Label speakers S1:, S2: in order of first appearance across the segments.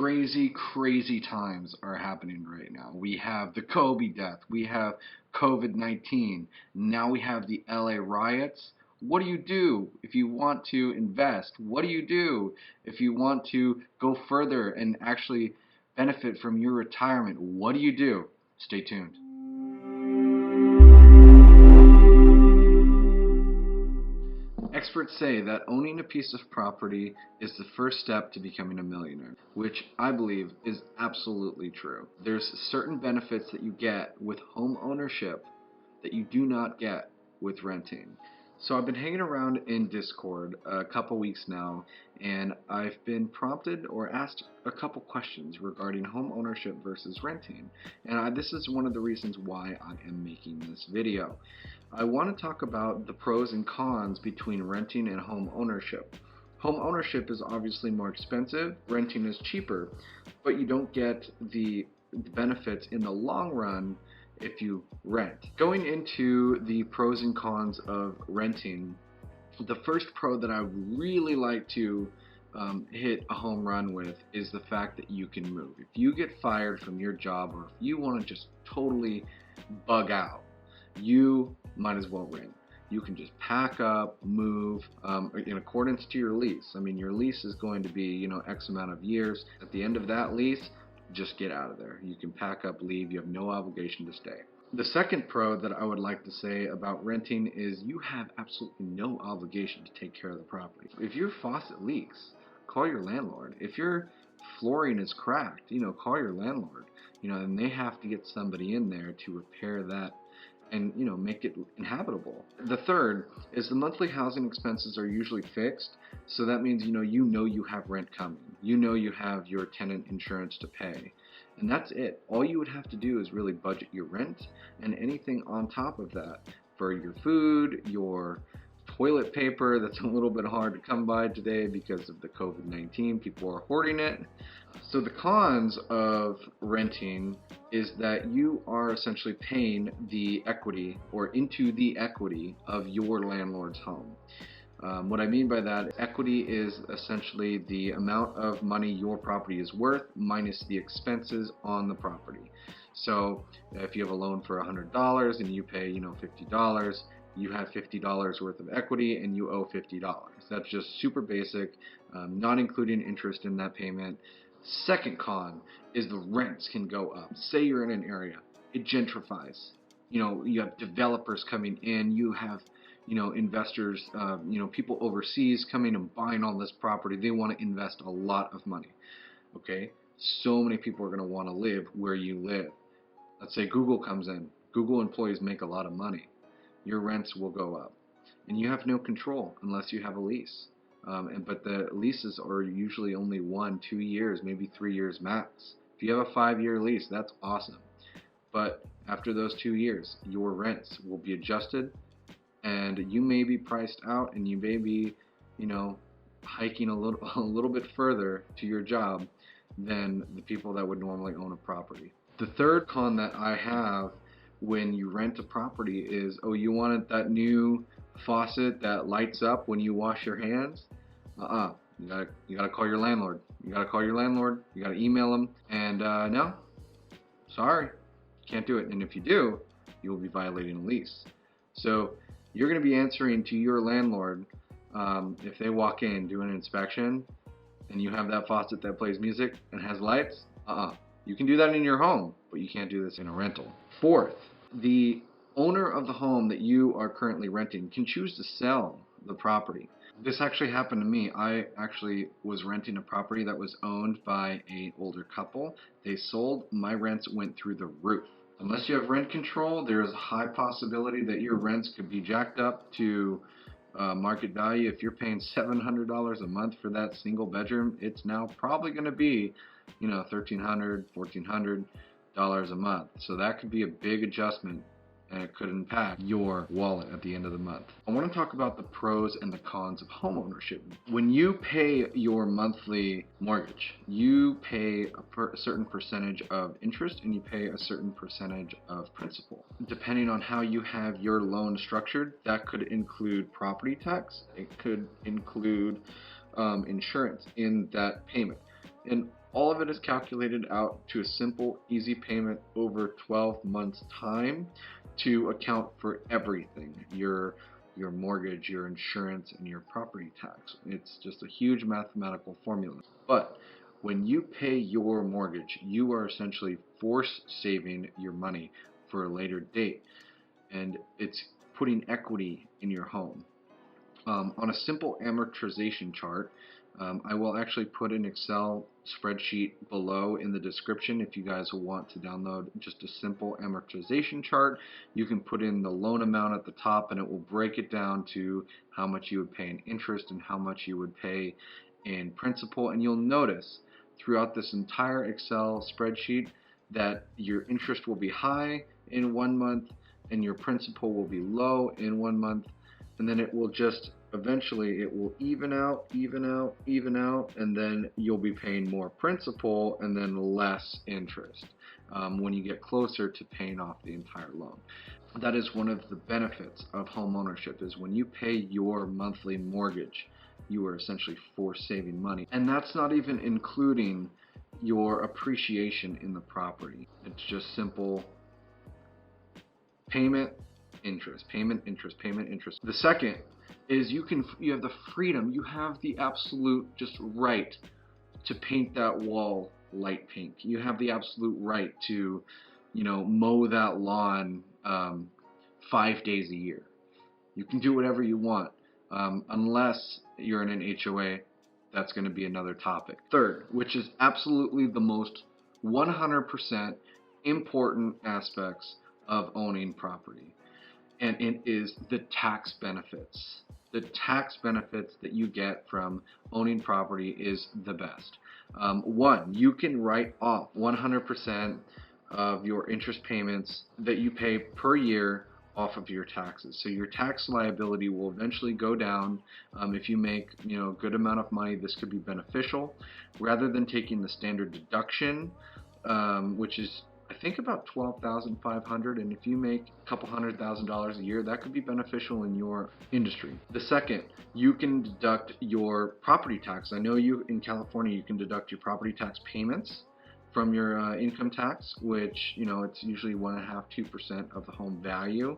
S1: Crazy times are happening right now. We have the Kobe death, we have COVID-19, now we have the LA riots. What do you do if you want to invest? What do you do if you want to go further and actually benefit from your retirement? What do you do? Stay tuned. Experts say that owning a piece of property is the first step to becoming a millionaire, which I believe is absolutely true. There's certain benefits that you get with home ownership that you do not get with renting. So I've been hanging around in Discord a couple weeks now, and I've been prompted or asked a couple questions regarding home ownership versus renting. And this is one of the reasons why I am making this video. I want to talk about the pros and cons between renting and home ownership. Home ownership is obviously more expensive, renting is cheaper, but you don't get the benefits in the long run if you rent. Going into the pros and cons of renting, the first pro that I would really like to hit a home run with is the fact that you can move. If you get fired from your job, or if you want to just totally bug out, you might as well rent. You can just pack up, move in accordance to your lease. I mean, your lease is going to be, X amount of years. At the end of that lease, just get out of there. You can pack up, leave. You have no obligation to stay. The second pro that I would like to say about renting is you have absolutely no obligation to take care of the property. If your faucet leaks, call your landlord. If your flooring is cracked, call your landlord. And they have to get somebody in there to repair that and make it inhabitable. The third is the monthly housing expenses are usually fixed, so that means you have rent coming. You have your tenant insurance to pay. And that's it. All you would have to do is really budget your rent and anything on top of that for your food, your toilet paper that's a little bit hard to come by today because of the COVID-19. People are hoarding it. So the cons of renting is that you are essentially paying the equity or into the equity of your landlord's home. What I mean by that, equity is essentially the amount of money your property is worth minus the expenses on the property. So if you have a loan for $100 and you pay $50, you have $50 worth of equity and you owe $50. That's just super basic, not including interest in that payment. Second con is the rents can go up. Say you're in an area, it gentrifies. You have developers coming in, you have investors, people overseas coming and buying all this property. They want to invest a lot of money. Okay, so many people are going to want to live where you live. Let's say Google comes in. Google employees make a lot of money. Your rents will go up, and you have no control unless you have a lease. But the leases are usually only 1-2 years, maybe 3 years max. If you have a 5-year lease, that's awesome. But after those 2 years, your rents will be adjusted, and you may be priced out, and you may be, hiking a little bit further to your job than the people that would normally own a property. The third con that I have when you rent a property is, you wanted that new faucet that lights up when you wash your hands? You gotta call your landlord. You gotta email them, and no, sorry, can't do it. And if you do, you will be violating a lease. So you're going to be answering to your landlord if they walk in, do an inspection, and you have that faucet that plays music and has lights. You can do that in your home, but you can't do this in a rental. Fourth, the owner of the home that you are currently renting can choose to sell the property. This actually happened to me. I actually was renting a property that was owned by an older couple. They sold, my rents went through the roof. Unless you have rent control, there is a high possibility that your rents could be jacked up to market value. If you're paying $700 a month for that single bedroom, it's now probably going to be, $1,300, $1,400 a month. So that could be a big adjustment, and it could impact your wallet at the end of the month. I want to talk about the pros and the cons of home ownership. When you pay your monthly mortgage, you pay a certain percentage of interest and you pay a certain percentage of principal. Depending on how you have your loan structured, that could include property tax, it could include insurance in that payment. And All of it is calculated out to a simple, easy payment over 12 months time to account for everything. Your mortgage, your insurance, and your property tax. It's just a huge mathematical formula. But when you pay your mortgage, you are essentially force saving your money for a later date, and it's putting equity in your home. On a simple amortization chart, I will actually put an Excel spreadsheet below in the description if you guys want to download just a simple amortization chart. You can put in the loan amount at the top and it will break it down to how much you would pay in interest and how much you would pay in principal. And you'll notice throughout this entire Excel spreadsheet that your interest will be high in 1 month and your principal will be low in 1 month, and then it will just eventually it will even out, and then you'll be paying more principal and then less interest when you get closer to paying off the entire loan. That is one of the benefits of home ownership, is when you pay your monthly mortgage, you are essentially force saving money. And that's not even including your appreciation in the property. It's just simple payment, interest, payment, interest, payment, interest. The second is you have the freedom, you have the absolute just right to paint that wall light pink. You have the absolute right to, mow that lawn 5 days a year. You can do whatever you want, unless you're in an HOA. That's going to be another topic. Third, which is absolutely the most 100% important aspects of owning property, and it is the tax benefits. The tax benefits that you get from owning property is the best. One, you can write off 100% of your interest payments that you pay per year off of your taxes. So your tax liability will eventually go down. If you make a good amount of money, this could be beneficial. Rather than taking the standard deduction, which is I think about $12,500, and if you make a couple $100,000 a year, that could be beneficial in your industry. The second, you can deduct your property tax. I know in California you can deduct your property tax payments from your income tax, which it's usually 1.5–2% of the home value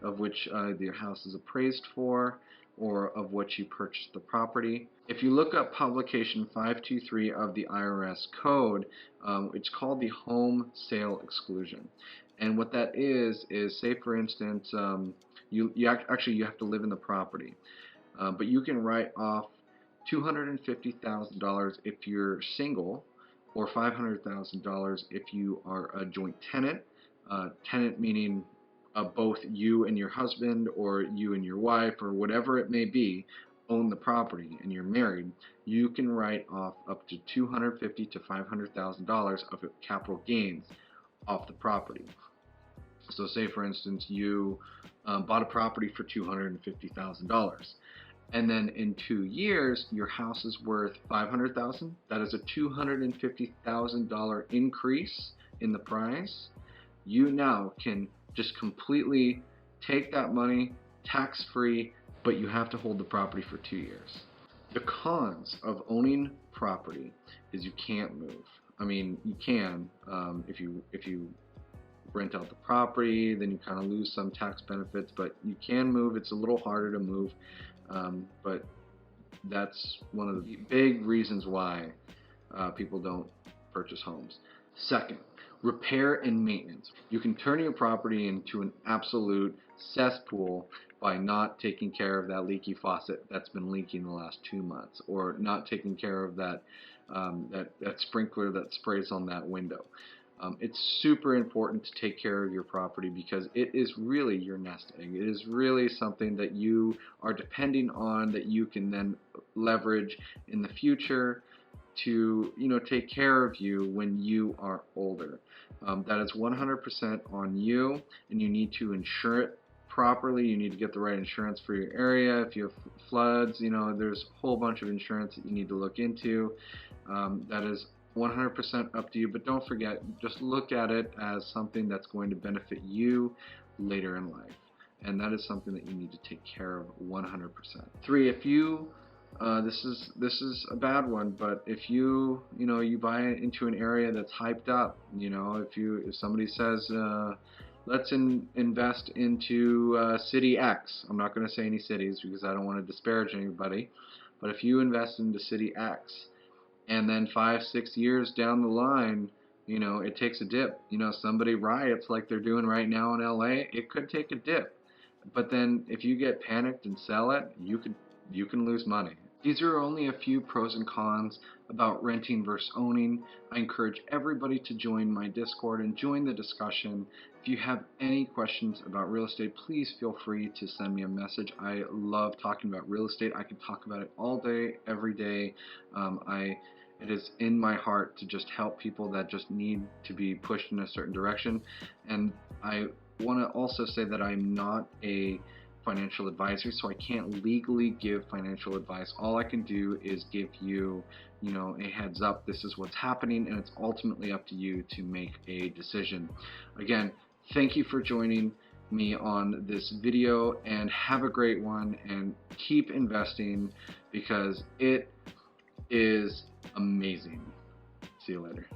S1: of which your house is appraised for, or of which you purchased the property. If you look up publication 523 of the IRS code, it's called the home sale exclusion. And what that is say for instance, you have to live in the property, but you can write off $250,000 if you're single, or $500,000 if you are a joint tenant. Tenant meaning both you and your husband, or you and your wife, or whatever it may be, own the property and you're married. You can write off up to $250,000 to $500,000 of capital gains off the property. So say for instance you bought a property for $250,000, and then in 2 years your house is worth $500,000. That is a $250,000 increase in the price. You now can just completely take that money tax-free, but you have to hold the property for 2 years. The cons of owning property is you can't move. I mean, you can if you rent out the property, then you kind of lose some tax benefits, but you can move. It's a little harder to move, but that's one of the big reasons why people don't purchase homes. Second, repair and maintenance. You can turn your property into an absolute cesspool by not taking care of that leaky faucet that's been leaking the last 2 months, or not taking care of that sprinkler that sprays on that window. It's super important to take care of your property because it is really your nest egg. It is really something that you are depending on, that you can then leverage in the future to take care of you when you are older. That is 100% on you, and you need to insure it properly. You need to get the right insurance for your area. If you have floods, there's a whole bunch of insurance that you need to look into. That is 100% up to you, but don't forget, just look at it as something that's going to benefit you later in life, and that is something that you need to take care of 100%. 3, if you this is a bad one, but if you buy into an area that's hyped up, if somebody says let's invest into city X. I'm not going to say any cities because I don't want to disparage anybody, but if you invest into city X and then 5-6 years down the line, it takes a dip. Somebody riots like they're doing right now in LA, it could take a dip. But then if you get panicked and sell it, you can lose money. These are only a few pros and cons about renting versus owning. I encourage everybody to join my Discord and join the discussion. If you have any questions about real estate, please feel free to send me a message. I love talking about real estate. I could talk about it all day, every day. It is in my heart to just help people that just need to be pushed in a certain direction. And I want to also say that I'm not a financial advisor, so I can't legally give financial advice. All I can do is give you, a heads up. This is what's happening, and it's ultimately up to you to make a decision. Again, thank you for joining me on this video, and have a great one, and keep investing because it is amazing. See you later.